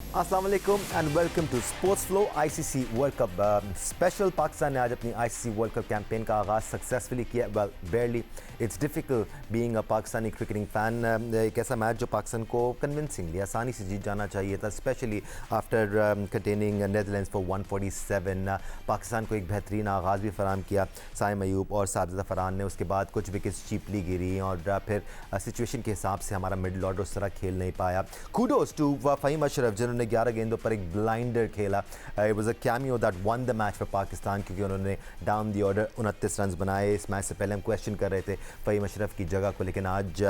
अस्सलाम वालेकुम and welcome to Sports Flow ICC world cup special. Pakistan ने आज अपनी आईसीसी वर्ल्ड कप कैंपेन का आगाज़ सक्सेसफुली किया। Well बेयरली it's difficult being a Pakistani cricketing fan. एक ऐसा मैच जो पाकिस्तान को कन्विंसिंगली आसानी से जीत जाना चाहिए था, specially after containing Netherlands for 147। Pakistan को एक बेहतरीन आगाज़ भी फराहम किया साइम अयूब और साजिद फ़रहान ने। उसके बाद कुछ विकेट्स चीपली गिरी और फिर सिचुएशन के हिसाब से हमारा मिडल ऑर्डर उस तरह खेल नहीं पाया। कूडोज टू फ़हीम अशरफ जिन्होंने 11 गेंदों पर एक ब्लाइंडर खेला। It was a cameo that one the match for Pakistan, क्योंकि उन्होंने डाउन द ऑर्डर 29 रन बनाए। इस मैच से पहले हम क्वेश्चन कर रहे थे फ़हीम अशरफ की जगह को, लेकिन आज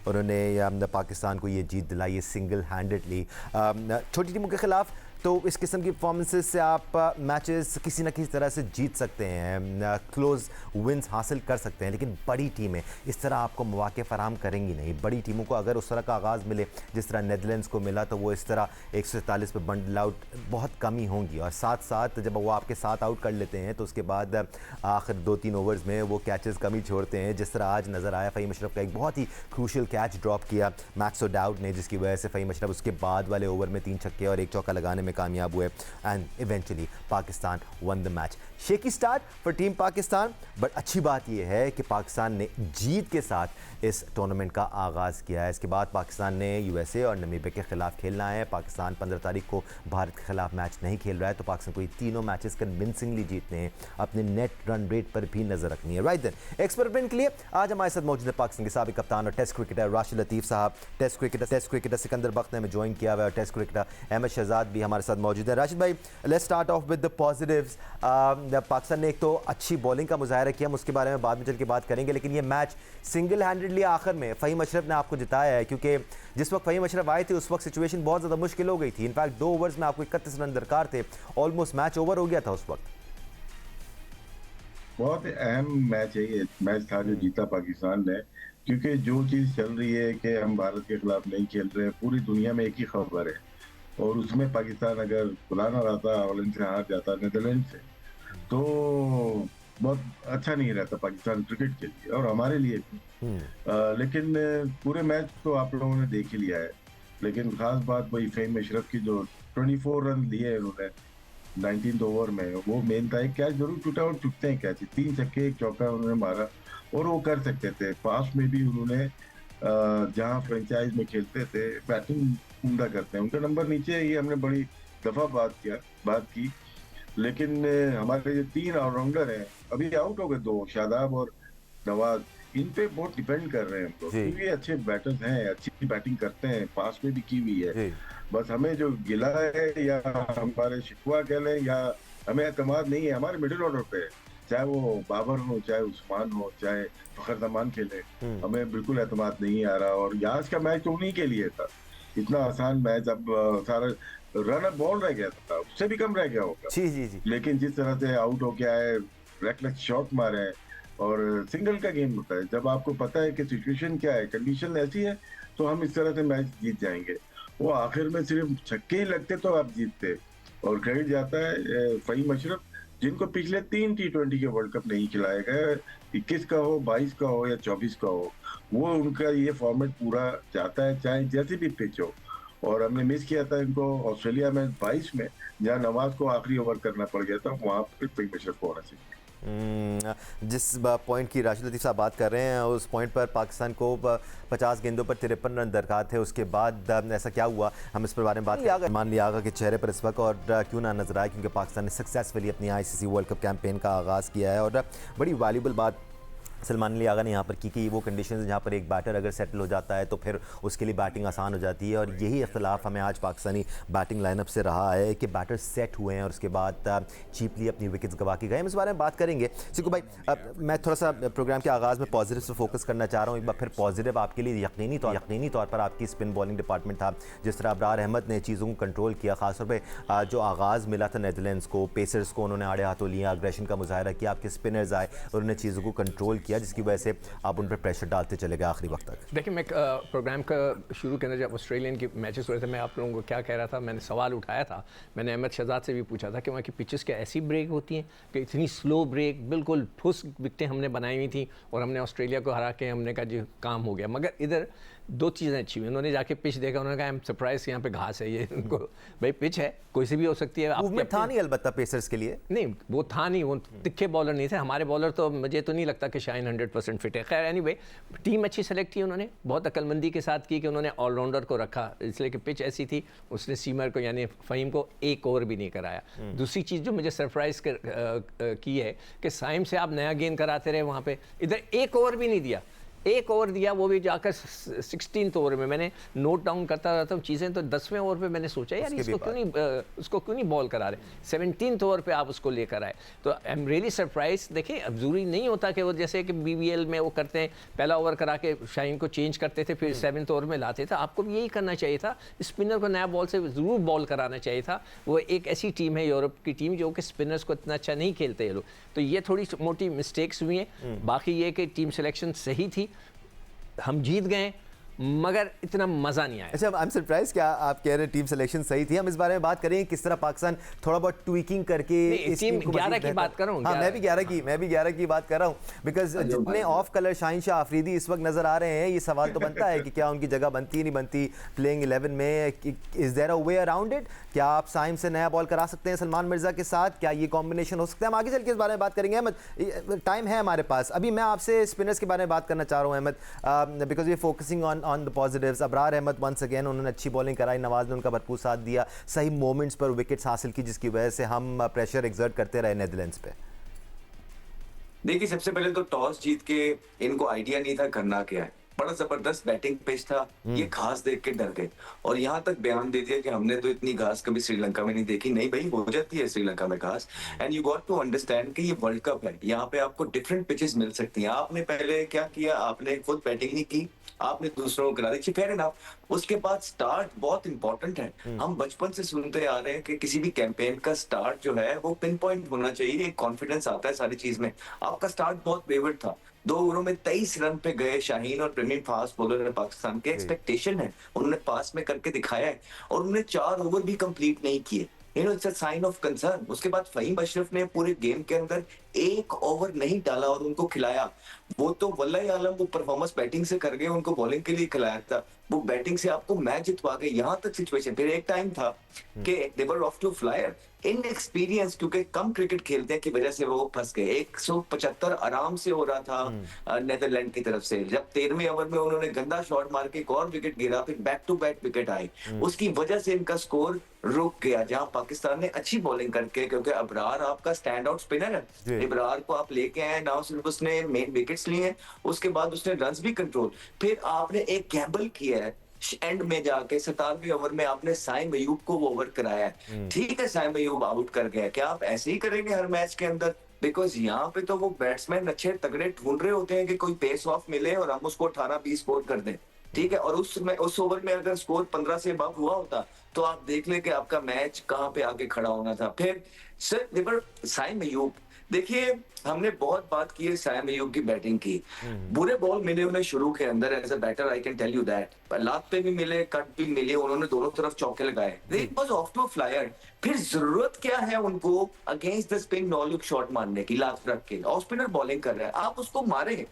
उन्होंने पाकिस्तान को ये जीत दिलाई सिंगल हैंडेडली। छोटी टीमों के खिलाफ तो इस किस्म की परफॉर्मेंसेस से आप मैचेस किसी न किसी तरह से जीत सकते हैं, क्लोज विंस हासिल कर सकते हैं, लेकिन बड़ी टीमें इस तरह आपको मौके फराहम करेंगी नहीं। बड़ी टीमों को अगर उस तरह का आगाज़ मिले जिस तरह नेदरलैंड्स को मिला, तो वो इस तरह 147 पे बंडल आउट बहुत कम ही होंगी। और साथ साथ जब वो आपके साथ आउट कर लेते हैं तो उसके बाद आखिर 2-3 ओवर्स में वो कैचेस कम ही छोड़ते हैं, जिस तरह आज नज़र आया। फ़हीम अशरफ का एक बहुत ही क्रूशियल कैच ड्रॉप किया मैक्स ओडाउड ने, जिसकी वजह से फ़हीम अशरफ उसके बाद वाले ओवर में 3 छक्के और 1 चौका लगाने में कामयाब हुए and eventually Pakistan one the match. Shaky start for team Pakistan, but अच्छी बात यह है कि पाकिस्तान ने जीत के साथ इस टूर्नामेंट का आगाज़ किया है। इसके बाद पाकिस्तान ने यूएसए और नमीबिया के खिलाफ खेलना है। पाकिस्तान 15 तारीख को भारत के खिलाफ मैच नहीं खेल रहा है, तो पाकिस्तान को ये तीनों मैचेस कन्विंसिंगली जीतने हैं, अपने नेट रन रेट पर भी नजर रखनी है। राइट देन, एक्सपेरिमेंट के लिए आज हमारे साथ मौजूद है पाकिस्तान के साबिक कप्तान और टेस्ट क्रिकेटर राशिद लतीफ़ साहब, टेस्ट क्रिकेटर सिकंदर बख्त ने हमें ज्वाइन किया हुआ है और टेस्ट क्रिकेटर अहमद शहजाद भी हमारे साथ मौजूद है। राशिद भाई, let's start of with the positives. Pakistan ने एक तो अच्छी बॉलिंग का मुजाहरा किया, हम उसके बारे में बाद में चल के बात करेंगे, लेकिन ये मैच सिंगल हैंडेडली आखिर में फ़हीम अशरफ ने आपको जिताया है, क्योंकि जिस वक्त फ़हीम अशरफ आए थे उस वक्त सिचुएशन बहुत ज़्यादा मुश्किल हो गई थी। इनफैक्ट 2 ओवर्स में आपको 31 रन दरकार थे, ऑलमोस्ट मैच ओवर हो गया था उस वक्त। बहुत अहम मैच है ये। मैच था जो जीता पाकिस्तान ने, क्योंकि जो चीज चल रही है कि हम भारत के खिलाफ नहीं खेल रहे हैं, पूरी दुनिया में एक ही खबर है, और उसमें पाकिस्तान अगर बुलाना रहता हॉलैंड से हार जाता नीदरलैंड से, तो बहुत अच्छा नहीं रहता पाकिस्तान क्रिकेट के लिए और हमारे लिए भी। लेकिन पूरे मैच तो आप लोगों ने देख ही लिया है, लेकिन खास बात वही फ़हीम अशरफ की जो 24 रन दिए उन्होंने 19th ओवर में, वो मेन था। एक कैच जरूर टूटा और टूटते हैं कैच, 3 छक्के 1 चौका उन्होंने मारा और वो कर सकते थे। पास में भी उन्होंने जहां फ्रेंचाइज में खेलते थे बैटिंग उम्दा करते हैं, उनका नंबर नीचे है, ये हमने बड़ी दफा बात की। लेकिन हमारे जो 3 ऑलराउंडर हैं अभी आउट हो गए, 2 शादाब और नवाज, इन पे बहुत डिपेंड कर रहे हैं हम लोग, जी क्योंकि अच्छे बैटर्स हैं, अच्छी बैटिंग करते हैं, पास में भी की हुई है। जी बस हमें जो गिला है या हमारे शिकवा कह लें, या हमें एतमाद नहीं है हमारे मिडिल ऑर्डर पे, चाहे वो बाबर हो, चाहे उस्मान हो, चाहे फखर जमान खेले, हमें बिल्कुल एतमाद नहीं आ रहा। और आज का मैच तो उन्हीं के लिए था, इतना आसान मैच। अब सारा रन अप बॉल रह गया था, उससे भी कम रह गया होगा, जी जी जी लेकिन जिस तरह से आउट हो गया है, रेकलेस शॉट मारे हैं, और सिंगल का गेम होता है, जब आपको पता है कि सिचुएशन क्या है, कंडीशन ऐसी है, तो हम इस तरह से मैच जीत जाएंगे। वो आखिर में सिर्फ छक्के ही लगते तो आप जीतते। और क्रेडिट जाता है फ़हीम अशरफ, जिनको पिछले 3 T20 के वर्ल्ड कप नहीं खिलाए गए, 21 का हो, 22 का हो या 24 का हो, वो उनका ये फॉर्मेट पूरा जाता है, चाहे जैसी भी पिच हो। और हमने मिस किया था इनको ऑस्ट्रेलिया में 22 में, जहाँ नवाज को आखिरी ओवर करना पड़ गया था, वहां पर फ़हीम अशरफ को होना चाहिए। जिस पॉइंट की राशिद लतीफ़ साहब बात कर रहे हैं, उस पॉइंट पर पाकिस्तान को 50 गेंदों पर 53 रन दरकार थे। उसके बाद ऐसा क्या हुआ, हम इस पर बारे में बात करें। मान लिया के चेहरे पर इस वक्त और क्यों ना नजर आए, क्योंकि पाकिस्तान ने सक्सेसफुली अपनी आईसीसी वर्ल्ड कप कैंपेन का आगाज़ किया है। और बड़ी वैल्यूबल बात सलमान अली आगा ने यहाँ पर की कि वो कंडीशन जहाँ पर एक बैटर अगर सेटल हो जाता है तो फिर उसके लिए बैटिंग आसान हो जाती है, और यही इख्तलाफ हमें आज पाकिस्तानी बैटिंग लाइनअप से रहा है कि बैटर सेट हुए हैं और उसके बाद चीपली अपनी विकेट्स गवा के गए। हम इस बारे में बात करेंगे। सिक्कू भाई, मैं थोड़ा सा प्रोग्राम के आगाज़ में पॉजिटिव से फोकस करना चाह रहा हूँ। एक बार फिर पॉजिटिव आपके लिए यकीनी तौर पर आपकी स्पिन बॉलिंग डिपार्टमेंट था, जिस तरह अबरार अहमद ने चीज़ों को कंट्रोल किया, खासतौर पर जो आगाज़ मिला था नेदरलैंड्स को, पेसर्स को उन्होंने आड़े हाथों लिया, अग्रेशन का मुजाहरा किया, आपके स्पिनर्स आए और उन्होंने चीज़ों को कंट्रोल किया, जिसकी वजह से आप उन पर प्रेशर डालते चले गए आखिरी वक्त तक। देखिए, मैं प्रोग्राम का शुरू के अंदर जब ऑस्ट्रेलियन की मैचेस हो रहे थे, मैं आप लोगों को क्या कह रहा था, मैंने सवाल उठाया था, मैंने अहमद शहजाद से भी पूछा था कि वहाँ की पिचेस क्या ऐसी ब्रेक होती हैं कि इतनी स्लो ब्रेक, बिल्कुल ठुस विकटें हमने बनाई हुई थी और हमने ऑस्ट्रेलिया को हरा के हमने कहा जी काम हो गया। मगर इधर दो चीज़ें अच्छी हुई, उन्होंने जाके पिच देखा, उन्होंने कहा आई एम सरप्राइज यहाँ पे घास है ये उनको भाई पिच है कोई सी भी हो सकती है। मूवमेंट था नहीं अलबत्ता पेसर्स के लिए, नहीं वो था नहीं, वो तिखे बॉलर नहीं थे हमारे बॉलर, तो मुझे तो नहीं लगता कि शाइन 100% फिट है। खैर एनीवे टीम अच्छी सेलेक्ट की उन्होंने, बहुत अक्लमंदी के साथ की कि उन्होंने ऑलराउंडर को रखा, इसलिए कि पिच ऐसी थी उसने सीमर को यानी फ़हीम को एक ओवर भी नहीं कराया। दूसरी चीज़ जो मुझे सरप्राइज की है कि साइम से आप नया गेंद कराते रहे वहाँ पे, इधर एक ओवर भी नहीं दिया, एक ओवर दिया वो भी जाकर 16th ओवर में। मैंने नोट डाउन करता रहता हूँ चीज़ें, तो 10वें ओवर पे मैंने सोचा यार उसको क्यों नहीं बॉल करा रहे, 17th ओवर पे आप उसको लेकर आए, तो आई एम रियली सरप्राइज। देखिए अब जरूरी नहीं होता कि वो जैसे कि BBL में वो करते हैं, पहला ओवर करा के शाहीन को चेंज करते थे फिर 7th ओवर में लाते थे, आपको भी यही करना चाहिए था, स्पिनर को नया बॉल से ज़रूर बॉल कराना चाहिए था। वो एक ऐसी टीम है यूरोप की टीम जो कि स्पिनर्स को इतना अच्छा नहीं खेलते ये लोग, तो ये थोड़ी मोटी मिस्टेक्स हुई हैं। बाकी ये कि टीम सिलेक्शन सही थी, हम जीत गए मगर इतना मज़ा नहीं आया। अच्छा आई एम सरप्राइज, क्या आप कह रहे हैं टीम सिलेक्शन सही थी? हम इस बारे में बात करेंगे किस तरह पाकिस्तान थोड़ा बहुत ट्वीकिंग करके इस टीम को 11 की बात कर रहा हूँ। हाँ मैं भी 11 की बात कर रहा हूँ, बिकॉज जितने ऑफ कलर शाहीन शाह अफरीदी इस वक्त नजर आ रहे हैं, ये सवाल तो बनता है कि क्या उनकी जगह बनती है नहीं बनती प्लेइंग 11 में, is there a way around it? क्या आप साइम से नया बॉल करा सकते हैं सलमान मिर्जा के साथ? क्या ये कॉम्बिनेशन हो सकता है? हम आगे चल के इस बारे में बात करेंगे अहमद, टाइम है हमारे पास। अभी मैं आपसे स्पिनर्स के बारे में बात करना चाह रहा हूँ Ahmed, because we focusing on the positives. Abrar Ahmed once again उन्होंने अच्छी बॉलिंग कराई, नवाज ने उनका भरपूर साथ दिया, सही मोमेंट्स पर विकेट्स हासिल की, जिसकी वजह से हम प्रेशर एक्सर्ट करते रहे नेदरलैंड्स पे। देखिए सबसे पहले तो टॉस जीत के इनको आइडिया नहीं था करना क्या है, बड़ा जबरदस्त बैटिंग पिच था, ये घास देख के डर गए और यहाँ तक बयान दे दिया कि हमने तो इतनी घास कभी श्रीलंका में नहीं देखी। नहीं भाई, हो जाती है श्रीलंका में घास, and you got to understand कि ये वर्ल्ड कप है, यहाँ पे आपको डिफरेंट पिचेस मिल सकती हैं। आपने पहले क्या किया, आपने खुद बैटिंग नहीं की, आपने दूसरों को करा दी, फेयर इनफ। उसके बाद स्टार्ट बहुत इंपॉर्टेंट है। हम बचपन से सुनते आ रहे हैं कि किसी भी कैंपेन का स्टार्ट जो है वो पिन पॉइंट होना चाहिए, एक कॉन्फिडेंस आता है सारी चीज में। आपका स्टार्ट बहुत वेवर्ड था, 2 ओवरों में 23 रन पे गए शाहीन और प्रीमियम फास्ट बॉलर है पाकिस्तान के, एक्सपेक्टेशन है, उन्होंने पास में करके दिखाया है और उन्होंने 4 ओवर भी कंप्लीट नहीं किए, it's a sign of concern. उसके बाद फहीम अशरफ ने पूरे गेम के अंदर 1 ओवर नहीं डाला और उनको खिलाया, वो तो वल्लाही आलम वो परफॉर्मेंस बैटिंग से कर गए, उनको बॉलिंग के लिए खिलाया था, वो बैटिंग से आपको मैच जितवा गए। यहाँ तक सिचुएशन, फिर एक टाइम था कि they were off to flyer, inexperience क्योंकि कम क्रिकेट खेलते हैं की वजह से वो फंस गए। 175 आराम से हो रहा था नेदरलैंड की तरफ से, जब 13वें ओवर में उन्होंने गंदा शॉट मार के एक और विकेट गिरा, फिर बैक टू बैक विकेट आए, उसकी वजह से इनका स्कोर रुक गया, जहां पाकिस्तान ने अच्छी बॉलिंग करके, क्योंकि अबरार आपका स्टैंड आउट स्पिनर है, इब्रार को आप लेके आए, ना सिर्फ उसने मेन विकेट्स लिए, उसके बाद उसने रन्स भी कंट्रोल, फिर आपने एक गैम्बल किया है एंड में जाके 57वें ओवर में आपने साइम अयूब को ओवर कराया है। ठीक है, साइम अयूब आउट कर गया, क्या आप ऐसे ही करेंगे हर मैच के अंदर? बिकॉज यहाँ पे तो वो बैट्समैन अच्छे तगड़े ढूंढ रहे होते हैं कि कोई पेस ऑफ मिले और हम उसको 18-20 स्कोर कर दें, ठीक है। और उस ओवर में अगर स्कोर 15 से अबव हुआ होता तो आप देख लें कि आपका मैच कहाँ पे आके खड़ा होना था। फिर सर देवर साइम अयूब, देखिए हमने बहुत बात की है साइम अयूब की बैटिंग की, बुरे बॉल मिले उन्हें शुरू के अंदर, as a batter I can tell you that, लात पे भी मिले, कट भी मिले, उन्होंने दोनों तरफ चौके लगाए, it was off to flyer. फिर जरूरत क्या है उनको against the spin no look shot मारने की, लात रख के, और स्पिनर बॉलिंग कर रहा है, आप उसको मारे,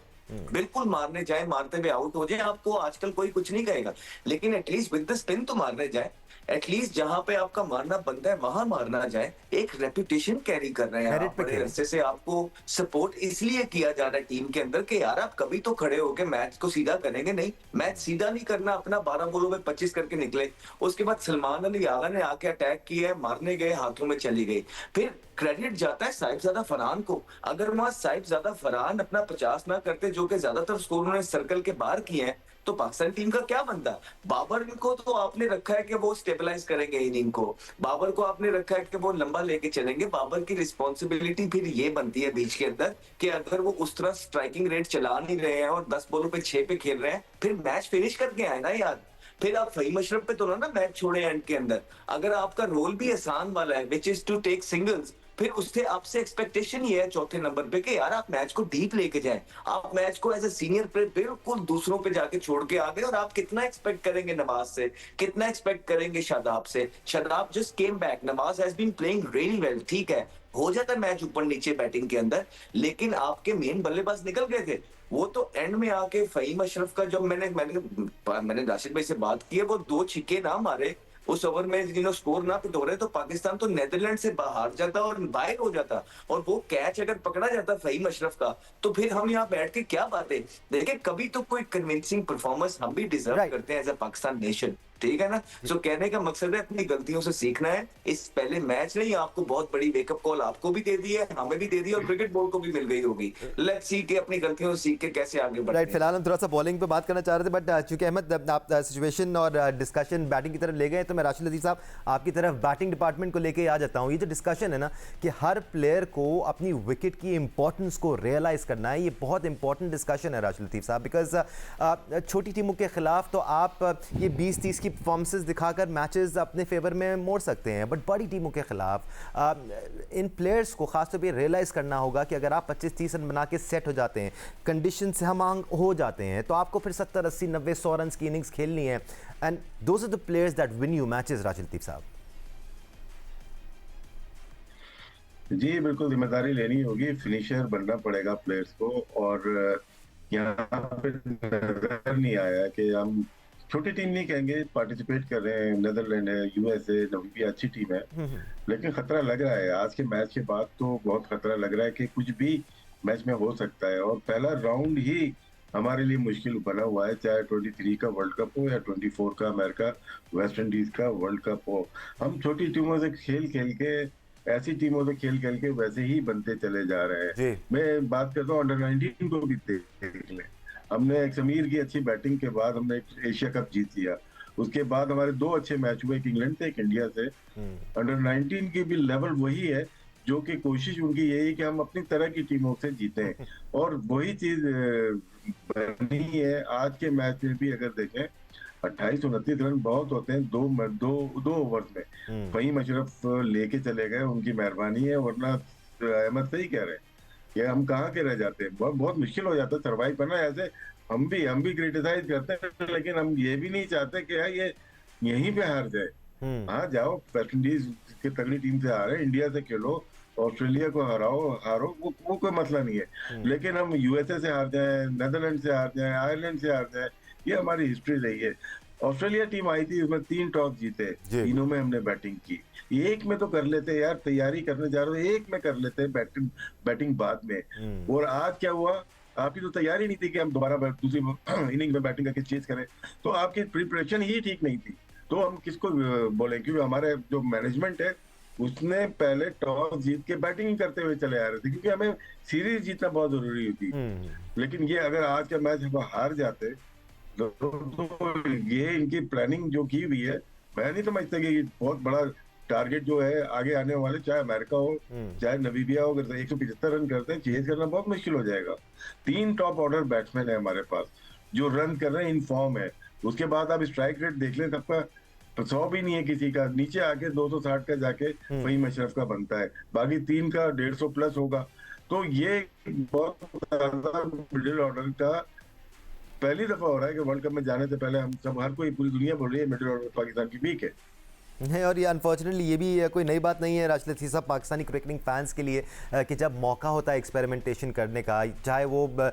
बिल्कुल मारने जाए, मारते हुए आउट हो जाए, आपको आजकल कोई कुछ नहीं कहेगा, लेकिन एटलीस्ट विद द स्पिन तो मारने जाए, एटलीस्ट जहां पे आपका मारना बनता है वहां मारना जाए। एक रेपुटेशन कैरी कर रहे हैं आप, बड़े अरसे से आपको सपोर्ट इसलिए किया जा रहा है टीम के अंदर कि यार आप कभी तो खड़े होके मैच को सीधा करेंगे, नहीं मैच सीधा नहीं करना, अपना 12 बॉलों में 25 करके निकले। उसके बाद सलमान अली आगा ने आके अटैक किया, मारने गए, हाथों में चली गई, फिर क्रेडिट जाता है साहिबजादा फरहान को। अगर वहां साहिबजादा फरहान अपना 50 ना करते, जो कि ज्यादातर स्कोर उन्होंने सर्कल के बाहर किए हैं, तो पाकिस्तान टीम का क्या बनता? बाबर को तो आपने रखा है कि वो स्टेबलाइज करेंगे इनिंग को, बाबर को आपने रखा है कि वो लंबा लेके चलेंगे। बाबर की रिस्पॉन्सिबिलिटी फिर ये बनती है बीच के अंदर कि अगर वो उस तरह स्ट्राइकिंग रेट चला नहीं रहे हैं और 10 बॉलों पे 6 पे खेल रहे हैं, फिर मैच फिनिश करके आए ना यार। फिर आप फहीम अशरफ पे तो ना मैच छोड़े एंड के अंदर, अगर आपका रोल भी आसान वाला है which is to take singles, फिर उससे आपसे एक्सपेक्टेशन ये है चौथे नंबर पे कि यार आप मैच को डीप लेके जाएं, आप मैच को एज ए सीनियर प्लेयर बिल्कुल दूसरों पे जाके छोड़ के आ गए, और आप कितना एक्सपेक्ट करेंगे नवाज से, कितना एक्सपेक्ट करेंगे शादाब से। Shadab just came back, Nawaz has been playing really well, ठीक है हो जाता है मैच ऊपर नीचे बैटिंग के अंदर, लेकिन आपके मेन बल्लेबाज निकल गए थे। वो तो एंड में आके फहीम अशरफ का, जब मैंने राशिद भाई से बात की है, वो 2 छिक्के ना मारे उस ओवर में, स्कोर ना पिटोरे तो पाकिस्तान तो नेदरलैंड से बाहर जाता और बाहर हो जाता, और वो कैच अगर पकड़ा जाता फहीम अशरफ का, तो फिर हम यहाँ बैठ के क्या बातें। देखिए कभी तो कोई कन्विंसिंग परफॉर्मेंस हम भी डिजर्व करते हैं एज अ पाकिस्तान नेशन, ठीक है ना। सो कहने का मकसद है अपनी गलतियों से सीखना है। इस पहले मैच ने आपको बहुत बड़ी वेकअप कॉल आपको भी दे दी है, हमें भी दे दी, और क्रिकेट बोर्ड को भी मिल गई होगी। लेट्स सी के अपनी गलतियों से सीख के कैसे आगे बढ़ते हैं। फिलहाल हम थोड़ा सा बॉलिंग पे बात करना चाह रहे थे, बट चूंकि अहमद आप सिचुएशन और डिस्कशन बैटिंग की तरफ ले गए, तो मैं राशिद लतीफ़ साहब आपकी तरफ बैटिंग डिपार्टमेंट को लेके आ जाता हूँ। ये जो डिस्कशन है ना कि हर प्लेयर को अपनी विकेट की इंपॉर्टेंस को रियलाइज़ करना है, ये बहुत इंपॉर्टेंट डिस्कशन है राशिद लतीफ़ साहब, बिकॉज छोटी टीमों के खिलाफ तो आप ये 20-30 की परफॉर्मेंसेज दिखाकर मैचेस अपने फेवर में मोड़ सकते हैं, बट बड़ी टीमों के खिलाफ इन प्लेयर्स को खासतौर पे रियलाइज़ करना होगा कि अगर आप 25-30 रन बना के सेट हो जाते हैं, कंडीशन से हम आंग हो जाते हैं, तो आपको फिर 70, 80, 90, 100 रन की इनिंग्स खेलनी है, and those are the players that win you matches. Rashid Latif साहब जी बिल्कुल जिम्मेदारी लेनी होगी, फिनिशर बनना पड़ेगा प्लेयर्स को। और यहाँ पे नजर नहीं आया कि हम छोटी टीम नहीं कहेंगे, पार्टिसिपेट कर रहे हैं, नेदरलैंड है, यूएसए, नामीबिया अच्छी टीम है, लेकिन खतरा लग रहा है आज के मैच के बाद, तो बहुत खतरा लग रहा है कि कुछ भी मैच में हो सकता है। और पहला राउंड ही हमारे लिए मुश्किल बना हुआ है, चाहे 23 का वर्ल्ड कप हो या 24 का अमेरिका वेस्ट इंडीज का वर्ल्ड कप हो। हम छोटी टीमों से खेल खेल के, ऐसी टीमों से खेल खेल के वैसे ही बनते चले जा रहे हैं। मैं बात करता हूँ अंडर 19 को भी देख लें, हमने एक समीर की अच्छी बैटिंग के बाद हमने एशिया कप जीत लिया, उसके बाद हमारे 2 अच्छे मैच हुए, एक इंग्लैंड से एक इंडिया से। अंडर 19 की भी लेवल वही है, जो कि कोशिश उनकी यही है कि हम अपनी तरह की टीमों से जीतें, और वही चीज बनी है आज के मैच में भी। अगर देखें 28-29 रन बहुत होते हैं दो ओवर में, फहीम अशरफ लेके चले गए, उनकी मेहरबानी है, वरना अहमद सही कह रहे हैं कि हम कहाँ के रह जाते हैं, बहुत मुश्किल हो जाता है सर्वाइव करना। ऐसे हम भी क्रिटिसाइज करते हैं, लेकिन हम ये भी नहीं चाहते कि यार ये यहीं पे हार जाए। हाँ जाओ, वेस्ट इंडीज की तगड़ी टीम से हारे, इंडिया से खेलो, ऑस्ट्रेलिया को हारो, वो कोई मसला नहीं है, लेकिन हम यूएसए से हार जाए, नेदरलैंड से हार जाए, आयरलैंड से हार जाए, ये हमारी हिस्ट्री रही है। ऑस्ट्रेलिया टीम आई थी, उसमें 3 टॉस जीते, तीनों में हमने बैटिंग की, एक में तो कर लेते यार, तैयारी करने जा रहे हो, एक में कर लेते बैटिंग बाद में। और आज क्या हुआ, आपकी तो तैयारी नहीं थी कि हम दोबारा दूसरी इनिंग में बैटिंग करके चेज करें, तो आपकी प्रिपरेशन ही ठीक नहीं थी, तो हम किसको बोले, क्योंकि हमारे जो मैनेजमेंट है उसने पहले टॉस जीत के बैटिंग करते हुए चले आ रहे थे, क्योंकि हमें सीरीज जीतना बहुत जरूरी थी। लेकिन ये अगर आज का मैच हम हार जाते तो ये इनकी प्लानिंग जो की हुई है, मैं नहीं समझता कि बहुत बड़ा टारगेट जो है आगे आने वाले, चाहे अमेरिका हो चाहे नामीबिया हो, अगर 175 रन करते हैं, चेज करना बहुत मुश्किल हो जाएगा। 3 टॉप ऑर्डर बैट्समैन है हमारे पास जो रन कर रहे हैं, इन फॉर्म है। उसके बाद आप स्ट्राइक रेट देख लें, सबका 100 भी नहीं है किसी का, नीचे आके 260 का जाके फहीम अशरफ का बनता है, बाकी 3 का 150 प्लस होगा। तो ये बहुत ज्यादा मिडिल ऑर्डर का पहली दफा हो रहा है कि वर्ल्ड कप में जाने से पहले हम सब, हर कोई, पूरी दुनिया बोल रही है मिडिल ऑर्डर पाकिस्तान की वीक है। और ये अनफॉर्चुनेटली ये भी कोई नई बात नहीं है राशिद लतीफ़ साहब पाकिस्तानी क्रिकेटिंग फैंस के लिए कि जब मौका होता है एक्सपेरिमेंटेशन करने का, चाहे वो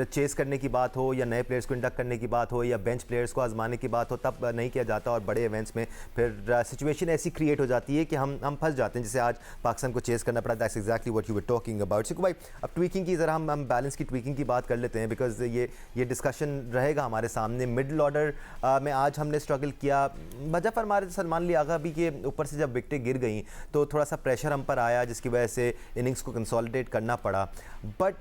चेस करने की बात हो या नए प्लेयर्स को इंडक्ट करने की बात हो या बेंच प्लेयर्स को आजमाने की बात हो, तब नहीं किया जाता, और बड़े इवेंट्स में फिर सिचुएशन ऐसी क्रिएट हो जाती है कि हम फंस जाते हैं, जिसे आज पाकिस्तान को चेस करना पड़ा। That's exactly what you were talking about. Sikku भाई, अब ट्वीकिंग की ज़रा हम बैलेंस की ट्वीकिंग की बात कर लेते हैं, बिकॉज ये डिस्कशन रहेगा हमारे सामने। मिडल ऑर्डर में आज हमने स्ट्रगल किया, वजह फरमा रहे सलमान अली आगा भी कि ऊपर से जब विकेटें गिर गई तो थोड़ा सा प्रेशर हम पर आया, जिसकी वजह से इनिंग्स को कंसोलिडेट करना पड़ा। बट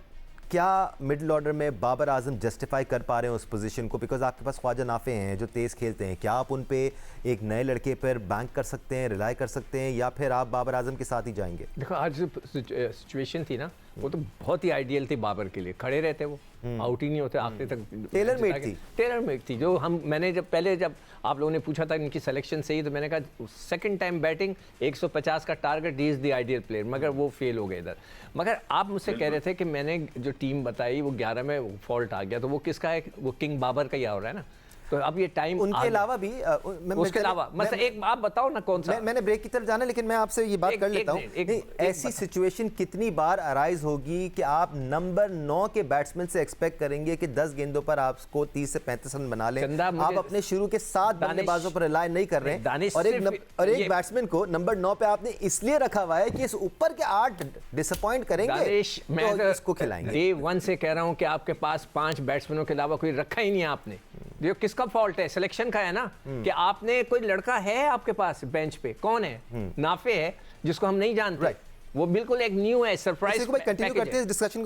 क्या मिडिल ऑर्डर में बाबर आजम जस्टिफाई कर पा रहे हैं उस पोजीशन को? बिकॉज आपके पास ख्वाजा नाफे हैं जो तेज़ खेलते हैं, क्या आप उन पे एक नए लड़के पर बैंक कर सकते हैं, रिलाई कर सकते हैं, या फिर आप बाबर आजम के साथ ही जाएंगे? देखो आज सिचुएशन थी ना, वो तो बहुत ही आइडियल थी बाबर के लिए, खड़े रहते वो, आउट ही नहीं होते आखिरी तक। टेलर मेड थी। टेलर मेड थी। जो मैंने जब आप लोगों ने पूछा था इनकी सिलेक्शन सही, तो मैंने कहा सेकंड टाइम बैटिंग 150 का target, he is the ideal player, मगर वो फेल हो गए इधर। मगर आप मुझसे कह रहे थे कि मैंने जो टीम बताई वो 11 में फॉल्ट आ गया, तो वो किसका है? वो किंग बाबर का ही आ रहा है ना। तो अब ये टाइम उनके अलावा भी उसके अलावा मतलब एक आप बताओ ना कौन सा। मैंने ब्रेक की तरफ जाना, लेकिन मैं आपसे ये बात कर लेता हूँ, ऐसी सिचुएशन कितनी बार अराइज होगी कि आप नंबर 9 के बैट्समैन से एक्सपेक्ट करेंगे कि 10 गेंदों पर आपको 30 से 35 रन बना लें। आप अपने शुरू के 7 बल्लेबाजों पर रिलाय नहीं कर रहे हैं, और एक बैट्समैन को नंबर 9 पे आपने इसलिए रखा हुआ है कि इस ऊपर के 8 डिसअपॉइंट करेंगे, मैं तो इसको खिलाएंगे। डे 1 से कह रहा हूं कि आपके पास 5 बैट्समैनों के अलावा कोई रखा ही नहीं है आपने। जो किसका फॉल्ट है? सिलेक्शन का है ना, कि आपने कोई लड़का है आपके पास बेंच पे, कौन है? नाफे है, जिसको हम नहीं जानते, वो बिल्कुल एक न्यू है, सरप्राइज। कंटिन्यू करते हैं डिस्कशन को।